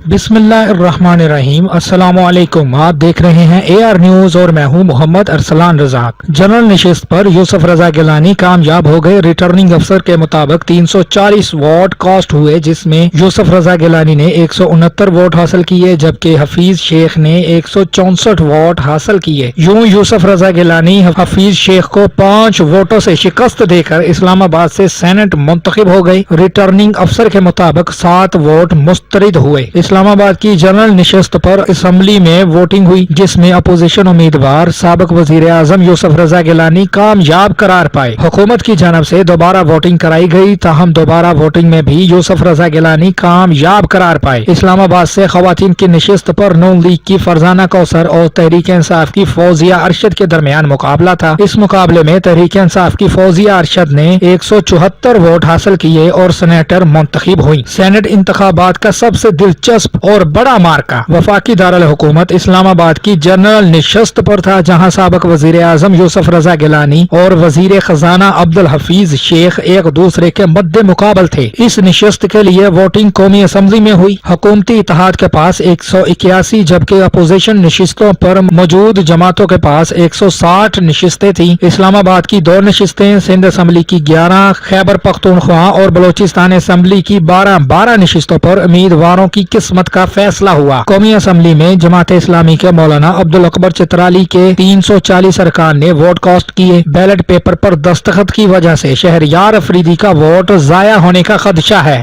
بسم اللہ الرحمن الرحیم۔ السلام علیکم، آپ دیکھ رہے ہیں AR نیوز اور میں ہوں محمد ارسلان رزاق۔ جنرل نشست پر یوسف رضا گیلانی کامیاب ہو گئے۔ ریٹرننگ افسر کے مطابق 340 ووٹ کاسٹ ہوئے، جس میں یوسف رضا گیلانی نے 169 ووٹ حاصل کیے جبکہ حفیظ شیخ نے 164 ووٹ حاصل کیے۔ یوں یوسف رضا گیلانی حفیظ شیخ کو 5 ووٹوں سے شکست دے کر اسلام آباد سے سینٹ منتخب ہو گئے۔ ریٹرننگ افسر کے مطابق 7 ووٹ مسترد ہوئے۔ اسلام آباد کی جنرل نشست پر اسمبلی میں ووٹنگ ہوئی، جس میں اپوزیشن امیدوار سابق وزیر اعظم یوسف رضا گیلانی کامیاب قرار پائے۔ حکومت کی جانب سے دوبارہ ووٹنگ کرائی گئی، تاہم دوبارہ ووٹنگ میں بھی یوسف رضا گیلانی کامیاب قرار پائے۔ اسلام آباد سے خواتین کی نشست پر نون لیگ کی فرزانہ کوثر اور تحریک انصاف کی فوزیہ ارشد کے درمیان مقابلہ تھا۔ اس مقابلے میں تحریک انصاف کی فوزیہ ارشد نے 174 ووٹ حاصل کیے اور سینیٹر منتخب ہوئی۔ سینٹ انتخابات کا سب سے دلچسپ اور بڑا مارکا وفاقی دارالحکومت اسلام آباد کی جنرل نشست پر تھا، جہاں سابق وزیر اعظم یوسف رضا گیلانی اور وزیر خزانہ عبدالحفیظ شیخ ایک دوسرے کے مد مقابل تھے۔ اس نشست کے لیے ووٹنگ قومی اسمبلی میں ہوئی۔ حکومتی اتحاد کے پاس 181 جبکہ اپوزیشن نشستوں پر موجود جماعتوں کے پاس 160 نشستیں تھیں۔ اسلام آباد کی 2 نشستیں، سندھ اسمبلی کی 11، خیبر پختونخوا اور بلوچستان اسمبلی کی 12 نشستوں پر امیدواروں کی قسمت کا فیصلہ ہوا۔ قومی اسمبلی میں جماعت اسلامی کے مولانا عبدالاکبر چترالی کے 340 ارکان نے ووٹ کاسٹ کیے۔ بیلٹ پیپر پر دستخط کی وجہ سے شہریار افریدی کا ووٹ ضائع ہونے کا خدشہ ہے۔